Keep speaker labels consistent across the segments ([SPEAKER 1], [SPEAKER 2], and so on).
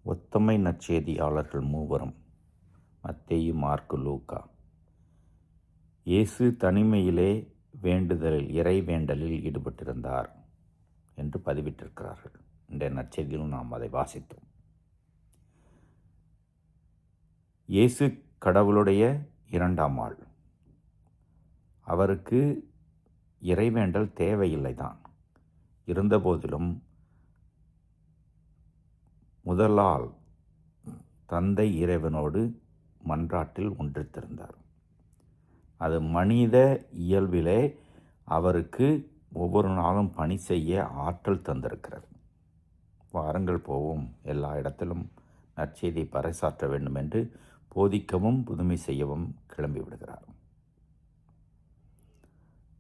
[SPEAKER 1] ஒத்தமை நற்செய்தியாளர்கள் மூவரும் மத்தேயு, மாற்கு, லூக்கா. இயேசு தனிமையிலே இறை வேண்டலில் ஈடுபட்டிருந்தார் என்று பதிவிட்டிருக்கிறார்கள். இன்றைய நற்செய்தியிலும் நாம் அதை வாசித்தோம். இயேசு கடவுளுடைய இரண்டாம் ஆள். அவருக்கு இறைவேண்டல் தேவையில்லைதான். இருந்தபோதிலும் முதலால் தந்தை இறைவனோடு மன்றாட்டில் ஒன்றித்திருந்தார். அது மனித இயல்பிலே அவருக்கு ஒவ்வொரு நாளும் பணி செய்ய ஆற்றல் தந்திருக்கிறது. வாருங்கள் போவோம், எல்லா இடத்திலும் நற்செய்தியை பறைசாற்ற வேண்டும் என்று போதிக்கவும் புதுமை செய்யவும் கிளம்பி விடுகிறார்.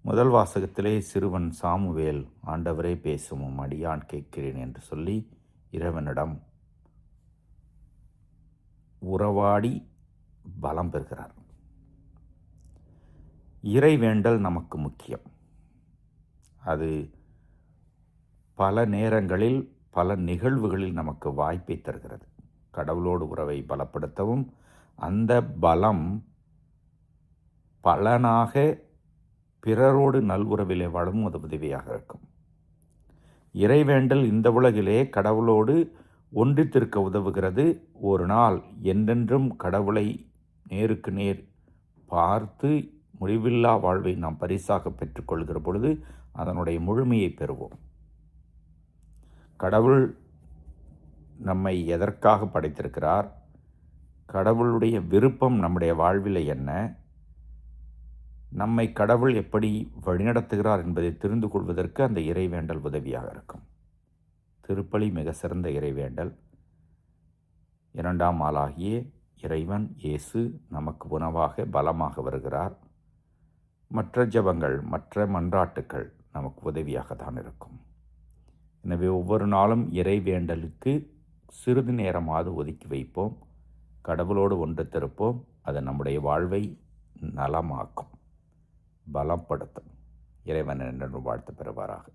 [SPEAKER 1] முதல் வாசகத்திலே சிறுவன் சாமுவேல், ஆண்டவரே பேசும் அடியான் கேட்கிறேன் என்று சொல்லி இறைவனிடம் உறவாடி பலம் பெறுகிறார். இறைவேண்டல் நமக்கு முக்கியம். அது பல நேரங்களில் பல நிகழ்வுகளில் நமக்கு வாய்ப்பை தருகிறது. கடவுளோடு உறவை பலப்படுத்தவும் அந்த பலம் பலனாக பிறரோடு நல்வுறவிலே வாழவும் அது உதவியாக இருக்கும். இறைவேண்டல் இந்த உலகிலே கடவுளோடு ஒன்றித்திருக்க உதவுகிறது. ஒரு நாள் என்றென்றும் கடவுளை நேருக்கு நேர் பார்த்து முடிவில்லா வாழ்வை நாம் பரிசாக பெற்றுக்கொள்கிற பொழுது அதனுடைய முழுமையை பெறுவோம். கடவுள் நம்மை எதற்காக படைத்திருக்கிறார்? கடவுளுடைய விருப்பம் நம்முடைய வாழ்வில் என்ன? நம்மை கடவுள் எப்படி வழிநடத்துகிறார் என்பதை தெரிந்து கொள்வதற்கு அந்த இறைவேண்டல் உதவியாக இருக்கும். திருப்பலி மிக சிறந்த இறைவேண்டல். இரண்டாம் ஆளாகிய இறைவன் இயேசு நமக்கு உணவாக பலமாக வருகிறார். மற்ற ஜெபங்கள், மற்ற மன்றாட்டுக்கள் நமக்கு உதவியாக தான் இருக்கும். எனவே ஒவ்வொரு நாளும் இறைவேண்டலுக்கு சிறிது நேரமாவது ஒதுக்கி வைப்போம். கடவுளோடு ஒன்றித்திருப்போம். அது நம்முடைய வாழ்வை நலமாக்கும், பலப்படுத்தும். இறைவன் என்று வாழ்த்து பெறுவாராக.